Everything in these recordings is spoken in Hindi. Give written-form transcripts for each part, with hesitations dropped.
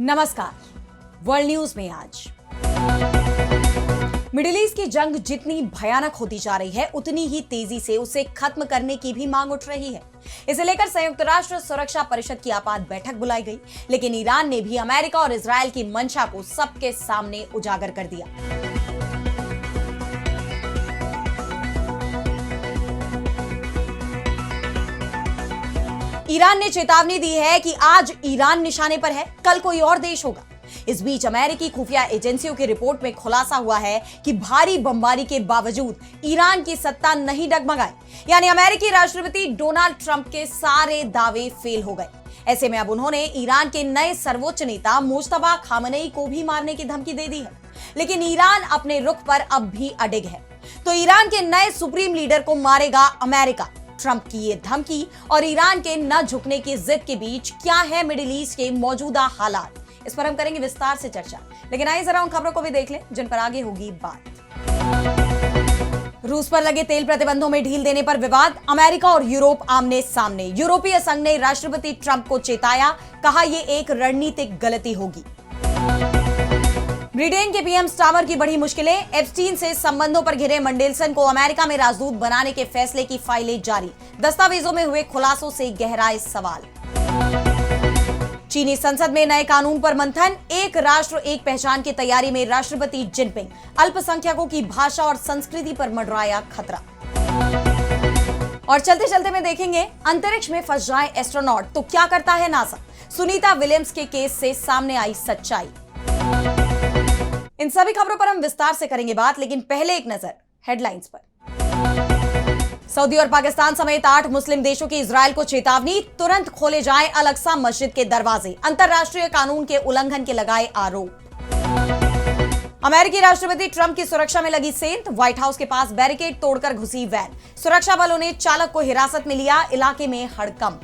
नमस्कार। वर्ल्ड न्यूज में आज मिडिल ईस्ट की जंग जितनी भयानक होती जा रही है उतनी ही तेजी से उसे खत्म करने की भी मांग उठ रही है। इसे लेकर संयुक्त राष्ट्र सुरक्षा परिषद की आपात बैठक बुलाई गई, लेकिन ईरान ने भी अमेरिका और इजरायल की मंशा को सबके सामने उजागर कर दिया। ईरान ने चेतावनी दी है कि आज ईरान निशाने पर है, कल कोई और देश होगा। इस बीच अमेरिकी खुफिया एजेंसियों की रिपोर्ट में खुलासा हुआ है कि भारी बमबारी के बावजूद ईरान की सत्ता नहीं डगमगाई, यानी अमेरिकी राष्ट्रपति डोनाल्ड ट्रंप के सारे दावे फेल हो गए। ऐसे में अब उन्होंने ईरान के नए सर्वोच्च नेता मुश्तबा खामनेई को भी मारने की धमकी दे दी है, लेकिन ईरान अपने रुख पर अब भी अडिग है। तो ईरान के नए सुप्रीम लीडर को मारेगा अमेरिका। ट्रंप की ये धमकी और ईरान के न झुकने की जिद के बीच क्या है मिडिल ईस्ट के मौजूदा हालात, इस पर हम करेंगे विस्तार से चर्चा। लेकिन आइए जरा उन खबरों को भी देख लें जिन पर आगे होगी बात। रूस पर लगे तेल प्रतिबंधों में ढील देने पर विवाद, अमेरिका और यूरोप आमने सामने। यूरोपीय संघ ने राष्ट्रपति ट्रंप को चेताया, कहा यह एक रणनीतिक गलती होगी। ब्रिटेन के पीएम स्टामर की बड़ी मुश्किलें, एप्स्टीन से संबंधों पर घिरे मंडेलसन को अमेरिका में राजदूत बनाने के फैसले की फाइलें जारी, दस्तावेजों में हुए खुलासों से गहराए सवाल। चीनी संसद में नए कानून पर मंथन, एक राष्ट्र एक पहचान की तैयारी में राष्ट्रपति जिनपिंग, अल्पसंख्यकों की भाषा और संस्कृति पर मंडराया खतरा। और चलते चलते में देखेंगे, अंतरिक्ष में फंस जाए एस्ट्रोनॉट तो क्या करता है नासा, सुनीता विलियम्स के केस से सामने आई सच्चाई। इन सभी खबरों पर हम विस्तार से करेंगे बात, लेकिन पहले एक नजर हेडलाइंस पर। सऊदी और पाकिस्तान समेत 8 मुस्लिम देशों की इजरायल को चेतावनी, तुरंत खोले जाएं अल-अक्सा मस्जिद के दरवाजे, अंतरराष्ट्रीय कानून के उल्लंघन के लगाए आरोप। अमेरिकी राष्ट्रपति ट्रंप की सुरक्षा में लगी सेंध, व्हाइट हाउस के पास बैरिकेड तोड़कर घुसी वैन, सुरक्षा बलों ने चालक को हिरासत में लिया, इलाके में हड़कंप।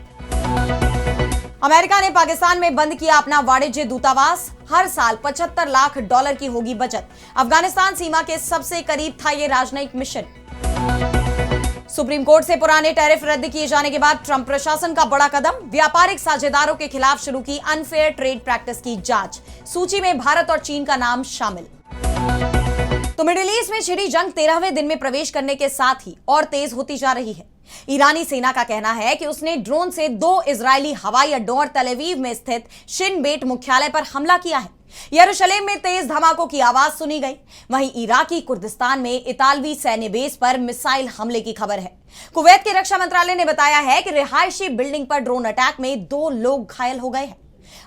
अमेरिका ने पाकिस्तान में बंद किया अपना वाणिज्य दूतावास, हर साल $75 लाख की होगी बचत। अफगानिस्तान सीमा के सबसे करीब था ये राजनयिक मिशन। सुप्रीम कोर्ट से पुराने टैरिफ रद्द किए जाने के बाद ट्रंप प्रशासन का बड़ा कदम, व्यापारिक साझेदारों के खिलाफ शुरू की अनफेयर ट्रेड प्रैक्टिस की जांच, सूची में भारत और चीन का नाम शामिल। तो मिडिल ईस्ट में छिड़ी जंग 13वें दिन में प्रवेश करने के साथ ही और तेज होती जा रही है। ईरानी सेना का कहना है कि उसने ड्रोन से 2 इजरायली हवाई अड्डों और तल अवीव में स्थित शिन बेट मुख्यालय पर हमला किया है। यरूशलेम में तेज धमाकों की आवाज सुनी गई। वहीं इराकी कुर्दिस्तान में इतालवी सैन्य बेस पर मिसाइल हमले की खबर है। कुवैत के रक्षा मंत्रालय ने बताया है कि रिहायशी बिल्डिंग पर ड्रोन अटैक में 2 लोग घायल हो गए हैं।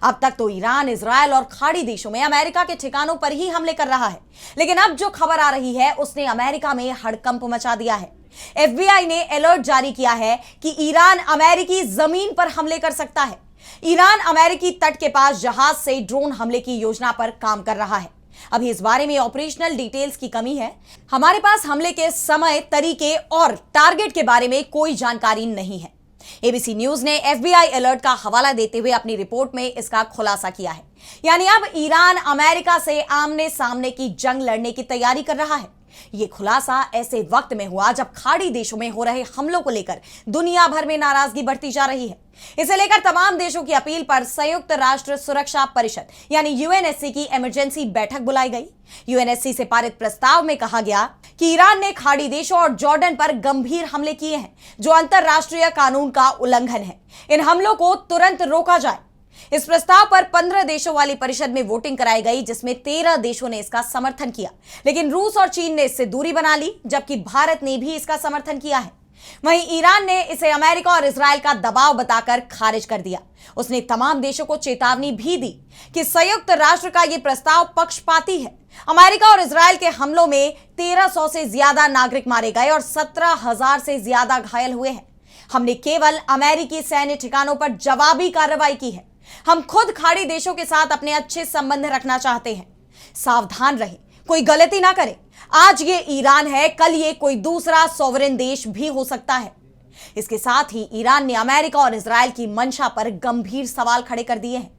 अब तक तो ईरान, इजरायल और खाड़ी देशों में अमेरिका के ठिकानों पर ही हमले कर रहा है, लेकिन अब जो खबर आ रही है उसने अमेरिका में हड़कंप मचा दिया है। FBI ने अलर्ट जारी किया है कि ईरान अमेरिकी जमीन पर हमले कर सकता है। ईरान अमेरिकी तट के पास जहाज से ड्रोन हमले की योजना पर काम कर रहा है। अभी इस बारे में ऑपरेशनल डिटेल्स की कमी है। हमारे पास हमले के समय, तरीके और टारगेट के बारे में कोई जानकारी नहीं है। ABC न्यूज ने FBI अलर्ट का हवाला देते हुए अपनी रिपोर्ट में इसका खुलासा किया है। यानी अब ईरान अमेरिका से आमने सामने की जंग लड़ने की तैयारी कर रहा है। यह खुलासा ऐसे वक्त में हुआ जब खाड़ी देशों में हो रहे हमलों को लेकर दुनिया भर में नाराजगी बढ़ती जा रही है। इसे लेकर तमाम देशों की अपील पर संयुक्त राष्ट्र सुरक्षा परिषद यानी UNSC की इमरजेंसी बैठक बुलाई गई। UNSC से पारित प्रस्ताव में कहा गया कि ईरान ने खाड़ी देशों और जॉर्डन पर गंभीर हमले किए हैं जो अंतरराष्ट्रीय कानून का उल्लंघन है। इन हमलों को तुरंत रोका जाए। इस प्रस्ताव पर 15 देशों वाली परिषद में वोटिंग कराई गई, जिसमें 13 देशों ने इसका समर्थन किया, लेकिन रूस और चीन ने इससे दूरी बना ली, जबकि भारत ने भी इसका समर्थन किया है। वहीं ईरान ने इसे अमेरिका और इजरायल का दबाव बताकर खारिज कर दिया। उसने तमाम देशों को चेतावनी भी दी कि संयुक्त राष्ट्र का यह प्रस्ताव पक्षपाती है। अमेरिका और इजरायल के हमलों में 1300 से ज्यादा नागरिक मारे गए और 17,000 से ज्यादा घायल हुए हैं। हमने केवल अमेरिकी सैन्य ठिकानों पर जवाबी कार्रवाई की है। हम खुद खाड़ी देशों के साथ अपने अच्छे संबंध रखना चाहते हैं। सावधान रहें, कोई गलती ना करें। आज ये ईरान है, कल ये कोई दूसरा सॉवरेन देश भी हो सकता है। इसके साथ ही ईरान ने अमेरिका और इजरायल की मंशा पर गंभीर सवाल खड़े कर दिए हैं।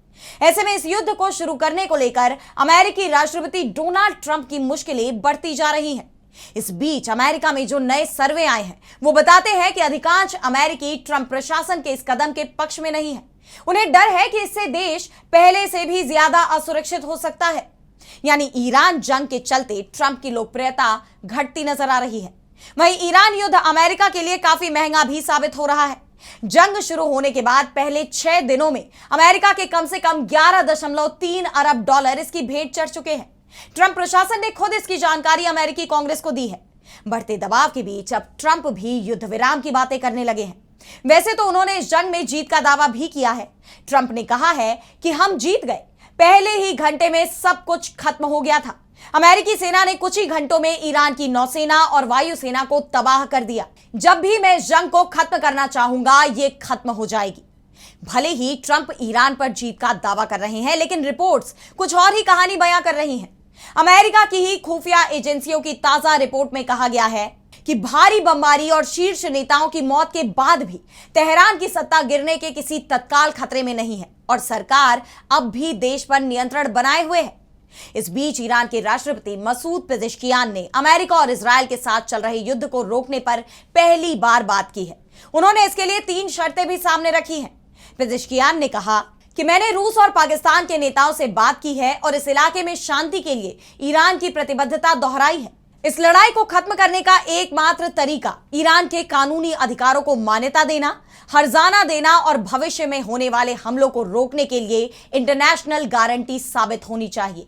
ऐसे में इस युद्ध को शुरू करने को लेकर अमेरिकी राष्ट्रपति डोनाल्ड ट्रंप की मुश्किलें बढ़ती जा रही हैं। इस बीच अमेरिका में जो नए सर्वे आए हैं वो बताते हैं कि अधिकांश अमेरिकी ट्रंप प्रशासन के इस कदम के पक्ष में नहीं है। उन्हें डर है कि इससे देश पहले से भी ज्यादा असुरक्षित हो सकता है। यानी ईरान जंग के चलते ट्रंप की लोकप्रियता घटती नजर आ रही है। वहीं ईरान युद्ध अमेरिका के लिए काफी महंगा भी साबित हो रहा है। जंग शुरू होने के बाद पहले 6 दिनों में अमेरिका के कम से कम 11.3 अरब डॉलर इसकी भेंट चढ़ चुके हैं। ट्रंप प्रशासन ने खुद इसकी जानकारी अमेरिकी कांग्रेस को दी है। बढ़ते दबाव के बीच अब ट्रंप भी युद्ध विराम की बातें करने लगे हैं। वैसे तो उन्होंने इस जंग में जीत का दावा भी किया है। ट्रंप ने कहा है कि हम जीत गए, पहले ही घंटे में सब कुछ खत्म हो गया था। अमेरिकी सेना ने कुछ ही घंटों में ईरान की नौसेना और वायुसेना को तबाह कर दिया। जब भी मैं इस जंग को खत्म करना चाहूंगा, ये खत्म हो जाएगी। भले ही ट्रंप ईरान पर जीत का दावा कर रहे हैं, लेकिन रिपोर्ट्स कुछ और ही कहानी बयां कर रही हैं। अमेरिका की ही खुफिया एजेंसियों की ताजा रिपोर्ट में कहा गया है कि भारी बमबारी और शीर्ष नेताओं की मौत के बाद भी तेहरान की सत्ता गिरने के किसी तत्काल खतरे में नहीं है और सरकार अब भी देश पर नियंत्रण बनाए हुए है। इस बीच ईरान के राष्ट्रपति मसूद पेजेश्कियान ने अमेरिका और इजरायल के साथ चल रहे युद्ध को रोकने पर पहली बार बात की है। उन्होंने इसके लिए 3 शर्तें भी सामने रखी हैं। पेजेश्कियान ने कहा कि मैंने रूस और पाकिस्तान के नेताओं से बात की है और इस इलाके में शांति के लिए ईरान की प्रतिबद्धता दोहराई है। इस लड़ाई को खत्म करने का एकमात्र तरीका ईरान के कानूनी अधिकारों को मान्यता देना, हर्जाना देना और भविष्य में होने वाले हमलों को रोकने के लिए इंटरनेशनल गारंटी साबित होनी चाहिए।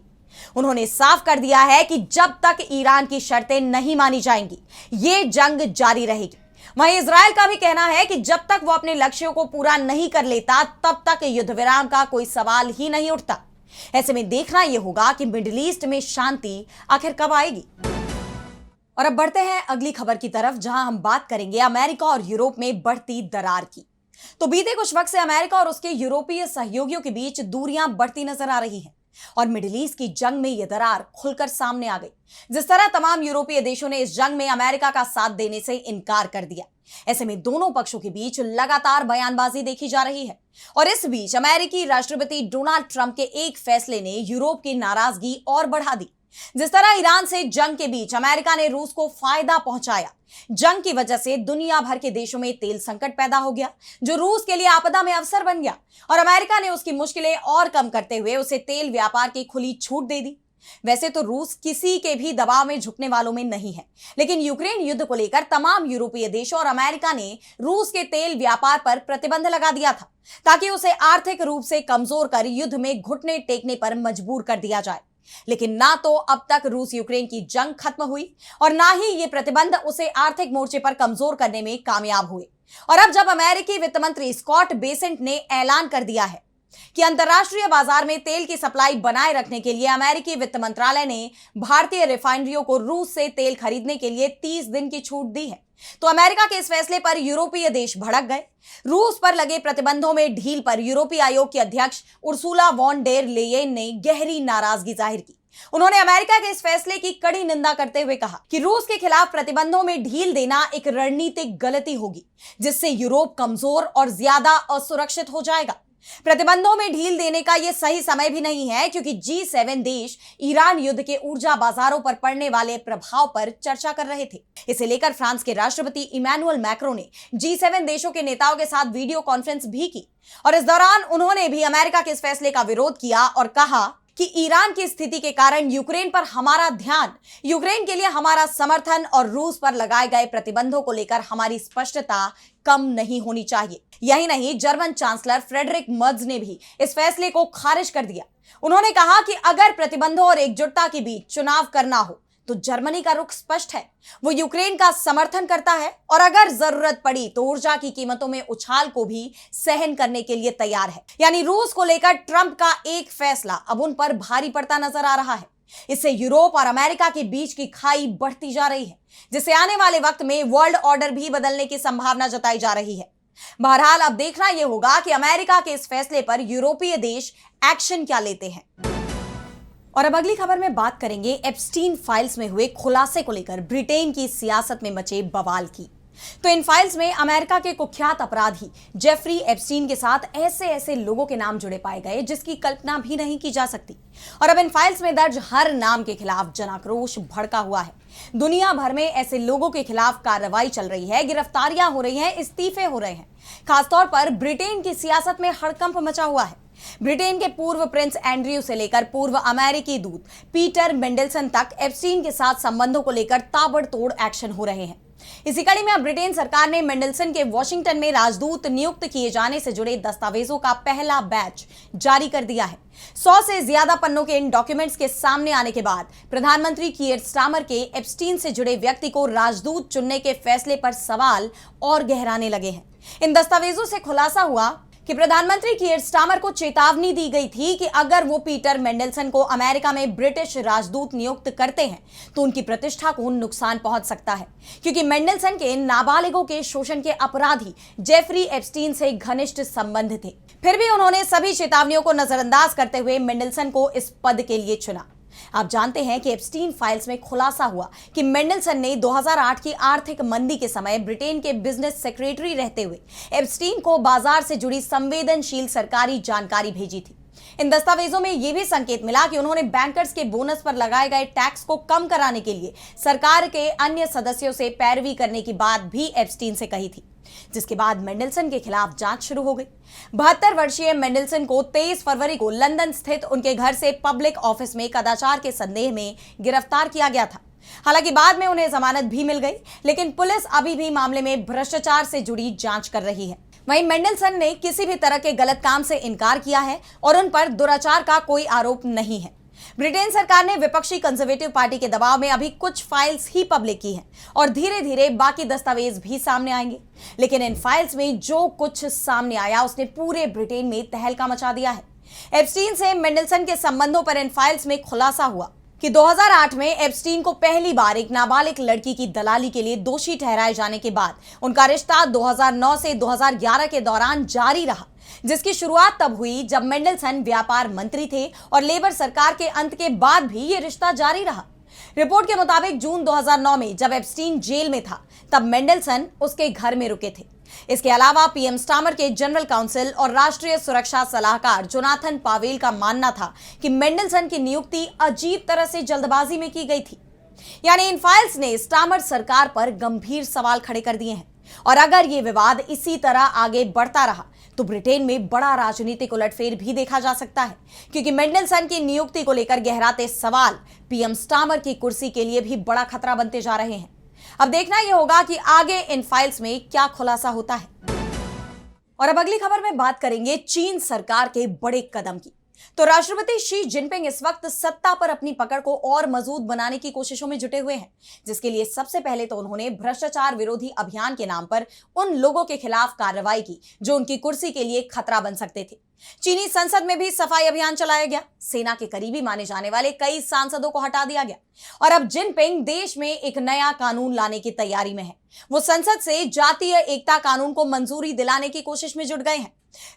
उन्होंने साफ कर दिया है कि जब तक ईरान की शर्तें नहीं मानी जाएंगी, ये जंग जारी रहेगी। वहीं इजरायल का भी कहना है कि जब तक वो अपने लक्ष्यों को पूरा नहीं कर लेता, तब तक युद्ध विराम का कोई सवाल ही नहीं उठता। ऐसे में देखना यह होगा कि मिडिल ईस्ट में शांति आखिर कब आएगी। और अब बढ़ते हैं अगली खबर की तरफ, जहां हम बात करेंगे अमेरिका और यूरोप में बढ़ती दरार की। तो बीते कुछ वक्त से अमेरिका और उसके यूरोपीय सहयोगियों के बीच दूरियां बढ़ती नजर आ रही हैं और मिडिल ईस्ट की जंग में यह दरार खुलकर सामने आ गई। जिस तरह तमाम यूरोपीय देशों ने इस जंग में अमेरिका का साथ देने से इनकार कर दिया, ऐसे में दोनों पक्षों के बीच लगातार बयानबाजी देखी जा रही है। और इस बीच अमेरिकी राष्ट्रपति डोनाल्ड ट्रंप के एक फैसले ने यूरोप की नाराजगी और बढ़ा दी। जिस तरह ईरान से जंग के बीच अमेरिका ने रूस को फायदा पहुंचाया, जंग की वजह से दुनिया भर के देशों में तेल संकट पैदा हो गया, जो रूस के लिए आपदा में अवसर बन गया और अमेरिका ने उसकी मुश्किलें और कम करते हुए उसे तेल व्यापार की खुली छूट दे दी। वैसे तो रूस किसी के भी दबाव में झुकने वालों में नहीं है, लेकिन यूक्रेन युद्ध को लेकर तमाम यूरोपीय देशों और अमेरिका ने रूस के तेल व्यापार पर प्रतिबंध लगा दिया था, ताकि उसे आर्थिक रूप से कमजोर कर युद्ध में घुटने टेकने पर मजबूर कर दिया जाए। लेकिन ना तो अब तक रूस यूक्रेन की जंग खत्म हुई और ना ही ये प्रतिबंध उसे आर्थिक मोर्चे पर कमजोर करने में कामयाब हुए। और अब जब अमेरिकी वित्त मंत्री स्कॉट बेसेंट ने ऐलान कर दिया है कि अंतर्राष्ट्रीय बाजार में तेल की सप्लाई बनाए रखने के लिए अमेरिकी वित्त मंत्रालय ने भारतीय रिफाइनरियों को रूस से तेल खरीदने के लिए 30 दिन की छूट दी है, तो अमेरिका के इस फैसले पर यूरोपीय देश भड़क गए। रूस पर लगे प्रतिबंधों में ढील पर यूरोपीय आयोग की अध्यक्ष उर्सुला वॉन डेर लेयेन ने गहरी नाराजगी जाहिर की। उन्होंने अमेरिका के इस फैसले की कड़ी निंदा करते हुए कहा कि रूस के खिलाफ प्रतिबंधों में ढील देना एक रणनीतिक गलती होगी, जिससे यूरोप कमजोर और ज्यादा असुरक्षित हो जाएगा। प्रतिबंधों में ढील देने का यह सही समय भी नहीं है, क्योंकि G7 देश ईरान युद्ध के ऊर्जा बाजारों पर पड़ने वाले प्रभाव पर चर्चा कर रहे थे। इसे लेकर फ्रांस के राष्ट्रपति इमैनुअल मैक्रों ने G7 देशों के नेताओं के साथ वीडियो कॉन्फ्रेंस भी की और इस दौरान उन्होंने भी अमेरिका के इस फैसले का विरोध किया और कहा कि ईरान की स्थिति के कारण यूक्रेन पर हमारा ध्यान, यूक्रेन के लिए हमारा समर्थन और रूस पर लगाए गए प्रतिबंधों को लेकर हमारी स्पष्टता कम नहीं होनी चाहिए। यही नहीं, जर्मन चांसलर फ्रेडरिक मर्ज ने भी इस फैसले को खारिज कर दिया। उन्होंने कहा कि अगर प्रतिबंधों और एकजुटता के बीच चुनाव करना हो तो जर्मनी का रुख स्पष्ट है, वो यूक्रेन का समर्थन करता है और अगर जरूरत पड़ी तो ऊर्जा की कीमतों में उछाल को भी सहन करने के लिए तैयार है। यानी रूस को लेकर ट्रंप का एक फैसला अब उन पर भारी पड़ता नजर आ रहा है। इससे यूरोप और अमेरिका के बीच की खाई बढ़ती जा रही है, जिससे आने वाले वक्त में वर्ल्ड ऑर्डर भी बदलने की संभावना जताई जा रही है। बहरहाल अब देखना यह होगा कि अमेरिका के इस फैसले पर यूरोपीय देश एक्शन क्या लेते हैं। और अब अगली खबर में बात करेंगे एप्स्टीन फाइल्स में हुए खुलासे को लेकर ब्रिटेन की सियासत में मचे बवाल की। तो इन फाइल्स में अमेरिका के कुख्यात अपराधी जेफरी एप्स्टीन के साथ ऐसे लोगों के नाम जुड़े पाए गए जिसकी कल्पना भी नहीं की जा सकती। और अब इन फाइल्स में दर्ज हर नाम के खिलाफ जनाक्रोश भड़का हुआ है। दुनिया भर में ऐसे लोगों के खिलाफ कार्रवाई चल रही है, गिरफ्तारियां हो रही हैं, इस्तीफे हो रहे हैं। खासतौर पर ब्रिटेन की सियासत में हड़कंप मचा हुआ है। ब्रिटेन के पूर्व प्रिंस एंड्रयू से लेकर पूर्व अमेरिकी दूत पीटर मेंडलसन तक एप्स्टीन के साथ संबंधों को लेकर ताबड़तोड़ एक्शन हो रहे हैं। इसी कड़ी में अब ब्रिटेन सरकार ने मेंडलसन के वॉशिंगटन में राजदूत नियुक्त किए जाने से जुड़े दस्तावेजों का पहला बैच जारी कर दिया है। 100 से ज्यादा पन्नों के इन डॉक्यूमेंट्स के सामने आने के बाद प्रधानमंत्री कीयर स्टारमर के एप्स्टीन से जुड़े व्यक्ति को राजदूत चुनने के फैसले पर सवाल और गहराने लगे हैं। इन दस्तावेजों से खुलासा हुआ कि प्रधानमंत्री कीयर स्टारमर को चेतावनी दी गई थी कि अगर वो पीटर मेंडलसन को अमेरिका में ब्रिटिश राजदूत नियुक्त करते हैं तो उनकी प्रतिष्ठा को नुकसान पहुंच सकता है, क्योंकि मेंडलसन के नाबालिगों के शोषण के अपराधी जेफरी एप्स्टीन से घनिष्ठ संबंध थे। फिर भी उन्होंने सभी चेतावनियों को नजरअंदाज करते हुए मेंडलसन को इस पद के लिए चुना। आप जानते हैं कि एप्स्टीन फाइल्स में खुलासा हुआ कि मेंडलसन ने 2008 की आर्थिक मंदी के समय ब्रिटेन के बिजनेस सेक्रेटरी रहते हुए एप्स्टीन को बाजार से जुड़ी संवेदनशील सरकारी जानकारी भेजी थी। इन दस्तावेजों में यह भी संकेत मिला कि उन्होंने बैंकर्स के बोनस पर लगाए गए टैक्स को कम कराने के लिए सरकार के अन्य सदस्यों से पैरवी करने की बात भी एप्स्टीन से कही थी, जिसके बाद मेंडलसन के खिलाफ जांच शुरू हो गई। 72 वर्षीय मेंडलसन को 23 फरवरी को लंदन स्थित उनके घर से पब्लिक ऑफिस में कदाचार के संदेह में गिरफ्तार किया गया था। हालांकि बाद में उन्हें जमानत भी मिल गई, लेकिन पुलिस अभी भी मामले में भ्रष्टाचार से जुड़ी जांच कर रही है। वहीं मेंडलसन ने किसी भी तरह के गलत काम से इनकार किया है और उन पर दुराचार का कोई आरोप नहीं है। ब्रिटेन सरकार ने विपक्षी कंजर्वेटिव पार्टी के दबाव में अभी कुछ फाइल्स ही पब्लिक की हैं और धीरे धीरे बाकी दस्तावेज भी सामने आएंगे। लेकिन इन फाइल्स में जो कुछ सामने आया उसने पूरे ब्रिटेन में तहलका मचा दिया है। एप्स्टीन से मेंडलसन के संबंधों पर इन फाइल्स में खुलासा हुआ कि 2008 में एप्स्टीन को पहली बार एक नाबालिग लड़की की दलाली के लिए दोषी ठहराए जाने के बाद उनका रिश्ता 2009 से 2011 के दौरान जारी रहा, जिसकी शुरुआत तब हुई जब मेंडलसन व्यापार मंत्री थे और लेबर सरकार के अंत के बाद भी यह रिश्ता जारी रहा। रिपोर्ट के मुताबिक जून 2009 में जब एप्स्टीन जेल में था तब मेंडलसन उसके घर में रुके थे। इसके अलावा पीएम स्टारमर के जनरल काउंसिल और राष्ट्रीय सुरक्षा सलाहकार जोनाथन पावेल का मानना था कि मेंडलसन की नियुक्ति अजीब तरह से जल्दबाजी में की गई थी। यानी इन फाइल्स ने स्टारमर सरकार पर गंभीर सवाल खड़े कर दिए हैं और अगर ये विवाद इसी तरह आगे बढ़ता रहा तो ब्रिटेन में बड़ा राजनीतिक उलटफेर भी देखा जा सकता है, क्योंकि मेंडलसन की नियुक्ति को लेकर गहराते सवाल पीएम स्टारमर की कुर्सी के लिए भी बड़ा खतरा बनते जा रहे हैं। अब देखना यह होगा कि आगे इन फाइल्स में क्या खुलासा होता है। और अब अगली खबर में बात करेंगे चीन सरकार के बड़े कदम की। तो राष्ट्रपति शी जिनपिंग इस वक्त सत्ता पर अपनी पकड़ को और मजबूत बनाने की कोशिशों में जुटे हुए हैं, जिसके लिए सबसे पहले तो उन्होंने भ्रष्टाचार विरोधी अभियान के नाम पर उन लोगों के खिलाफ कार्रवाई की जो उनकी कुर्सी के लिए खतरा बन सकते थे। चीनी संसद में भी सफाई अभियान चलाया गया, सेना के करीबी माने जाने वाले कई सांसदों को हटा दिया गया और अब जिनपिंग देश में एक नया कानून लाने की तैयारी में है। वो संसद से जातीय एकता कानून को मंजूरी दिलाने की कोशिश में जुट गए हैं।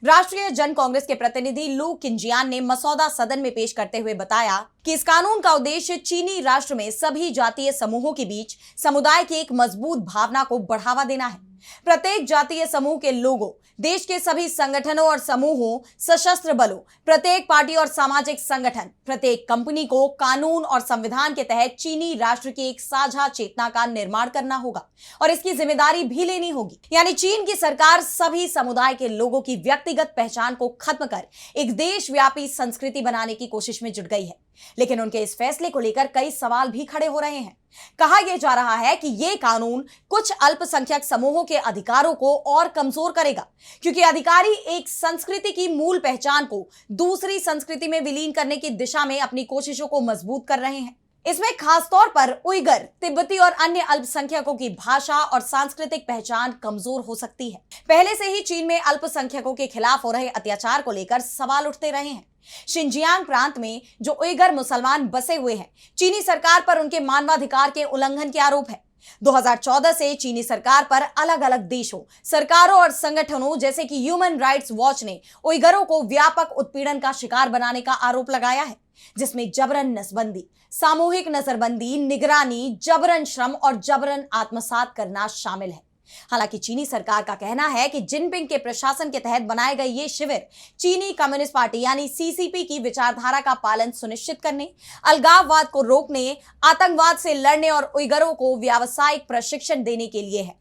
राष्ट्रीय जन कांग्रेस के प्रतिनिधि लू किंजियान ने मसौदा सदन में पेश करते हुए बताया कि इस कानून का उद्देश्य चीनी राष्ट्र में सभी जातीय समूहों के बीच समुदाय की एक मजबूत भावना को बढ़ावा देना है। प्रत्येक जातीय समूह के लोगों, देश के सभी संगठनों और समूहों, सशस्त्र बलों, प्रत्येक पार्टी और सामाजिक संगठन, प्रत्येक कंपनी को कानून और संविधान के तहत चीनी राष्ट्र की एक साझा चेतना का निर्माण करना होगा और इसकी जिम्मेदारी भी लेनी होगी। यानी चीन की सरकार सभी समुदाय के लोगों की व्यक्तिगत पहचान को खत्म कर एक देशव्यापी संस्कृति बनाने की कोशिश में जुट गई है। लेकिन उनके इस फैसले को लेकर कई सवाल भी खड़े हो रहे हैं। कहा यह जा रहा है कि यह कानून कुछ अल्पसंख्यक समूहों के अधिकारों को और कमजोर करेगा, क्योंकि अधिकारी एक संस्कृति की मूल पहचान को दूसरी संस्कृति में विलीन करने की दिशा में अपनी कोशिशों को मजबूत कर रहे हैं। इसमें खासतौर पर उइगर, तिब्बती और अन्य अल्पसंख्यकों की भाषा और सांस्कृतिक पहचान कमजोर हो सकती है। पहले से ही चीन में अल्पसंख्यकों के खिलाफ हो रहे अत्याचार को लेकर सवाल उठते रहे हैं। शिनजियांग प्रांत में जो उइगर मुसलमान बसे हुए हैं, चीनी सरकार पर उनके मानवाधिकार के उल्लंघन के आरोप है। 2014 से चीनी सरकार पर अलग अलग देशों, सरकारों और संगठनों जैसे कि ह्यूमन राइट्स वॉच ने उइगरों को व्यापक उत्पीड़न का शिकार बनाने का आरोप लगाया है, जिसमें जबरन नसबंदी, सामूहिक नजरबंदी, निगरानी, जबरन श्रम और जबरन आत्मसात करना शामिल है। हालांकि चीनी सरकार का कहना है कि जिनपिंग के प्रशासन के तहत बनाए गए ये शिविर चीनी कम्युनिस्ट पार्टी यानी सीसीपी की विचारधारा का पालन सुनिश्चित करने, अलगाववाद को रोकने, आतंकवाद से लड़ने और उइगरों को व्यावसायिक प्रशिक्षण देने के लिए है।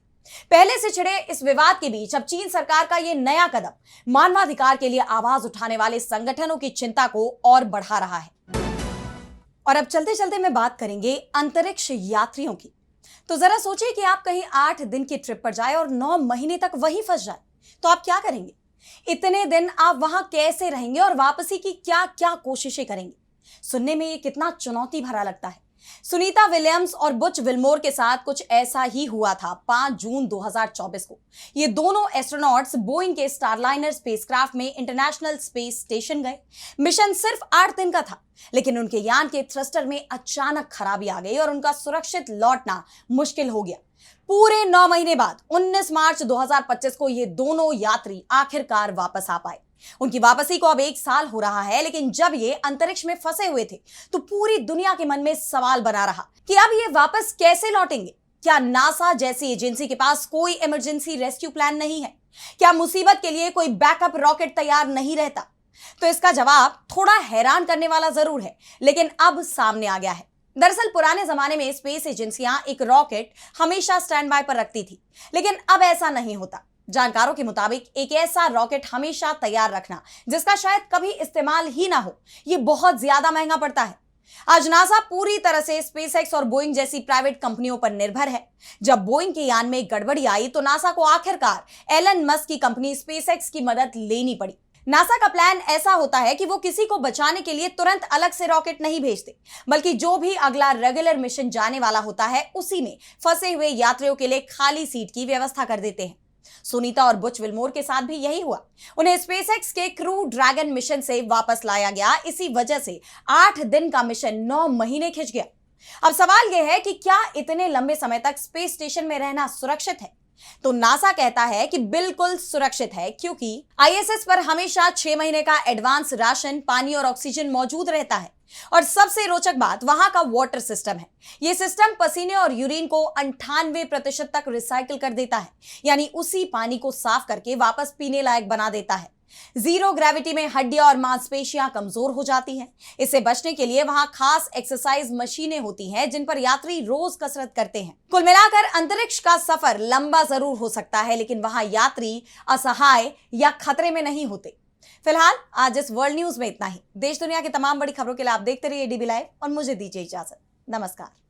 पहले से छिड़े इस विवाद के बीच अब चीन सरकार का यह नया कदम मानवाधिकार के लिए आवाज उठाने वाले संगठनों की चिंता को और बढ़ा रहा है। और अब चलते चलते मैं बात करेंगे अंतरिक्ष यात्रियों की। तो जरा सोचिए कि आप कहीं 8 दिन की ट्रिप पर जाए और 9 महीने तक वहीं फंस जाए, तो आप क्या करेंगे? इतने दिन आप वहां कैसे रहेंगे और वापसी की क्या क्या कोशिशें करेंगे? सुनने में ये कितना चुनौती भरा लगता है। सुनीता विलियम्स और बुच विल्मोर के साथ कुछ ऐसा ही हुआ था 5 जून 2024 को। ये दोनों एस्ट्रोनॉट्स बोइंग के स्टारलाइनर स्पेसक्राफ्ट में इंटरनेशनल स्पेस स्टेशन गए। मिशन सिर्फ 8 दिन का था, लेकिन उनके यान के थ्रस्टर में अचानक खराबी आ गई और उनका सुरक्षित लौटना मुश्किल हो गया। पूरे 9 महीने बाद 19 मार्च 2025 को ये दोनों यात्री आखिरकार वापस आ पाए। उनकी वापसी को अब 1 साल हो रहा है, लेकिन जब ये अंतरिक्ष में फंसे हुए थे तो पूरी दुनिया के मन में सवाल बना रहा कि अब ये वापस कैसे लौटेंगे। क्या नासा जैसी एजेंसी के पास कोई इमरजेंसी रेस्क्यू प्लान नहीं है? क्या मुसीबत के लिए कोई बैकअप रॉकेट तैयार नहीं रहता? तो इसका जवाब थोड़ा हैरान करने वाला जरूर है, लेकिन अब सामने आ गया है। दरअसल पुराने जमाने में स्पेस एजेंसियां एक रॉकेट हमेशा स्टैंड बाय पर रखती थी, लेकिन अब ऐसा नहीं होता। जानकारों के मुताबिक एक ऐसा रॉकेट हमेशा तैयार रखना जिसका शायद कभी इस्तेमाल ही ना हो, ये बहुत ज्यादा महंगा पड़ता है। आज नासा पूरी तरह से स्पेसएक्स और बोइंग जैसी प्राइवेट कंपनियों पर निर्भर है। जब बोइंग के यान में गड़बड़ी आई तो नासा को आखिरकार एलन मस्क की कंपनी स्पेसएक्स की मदद लेनी पड़ी। नासा का प्लान ऐसा होता है कि वो किसी को बचाने के लिए तुरंत अलग से रॉकेट नहीं भेजते, बल्कि जो भी अगला रेगुलर मिशन जाने वाला होता है उसी में फंसे हुए यात्रियों के लिए खाली सीट की व्यवस्था कर देते हैं। सुनीता और बुच विल्मोर के साथ भी यही हुआ। उन्हें स्पेसएक्स के क्रू ड्रैगन मिशन से वापस लाया गया। इसी वजह से 8 दिन का मिशन 9 महीने खिंच गया। अब सवाल यह है कि क्या इतने लंबे समय तक स्पेस स्टेशन में रहना सुरक्षित है? तो नासा कहता है कि बिल्कुल सुरक्षित है, क्योंकि आईएसएस पर हमेशा 6 महीने का एडवांस राशन, पानी और ऑक्सीजन मौजूद रहता है। और सबसे रोचक बात वहां का वाटर सिस्टम है। यह सिस्टम पसीने और यूरिन को 98% तक रिसाइकिल कर देता है, यानी उसी पानी को साफ करके वापस पीने लायक बना देता है। जीरो ग्रेविटी में हड्डियां और मांसपेशियां कमजोर हो जाती हैं। इससे बचने के लिए वहां खास एक्सरसाइज मशीनें होती हैं जिन पर यात्री रोज कसरत करते हैं। कुल मिलाकर अंतरिक्ष का सफर लंबा जरूर हो सकता है, लेकिन वहां यात्री असहाय या खतरे में नहीं होते। फिलहाल आज इस वर्ल्ड न्यूज में इतना ही। देश दुनिया की तमाम बड़ी खबरों के लिए आप देखते रहिए डीबी लाइव और मुझे दीजिए इजाजत। नमस्कार।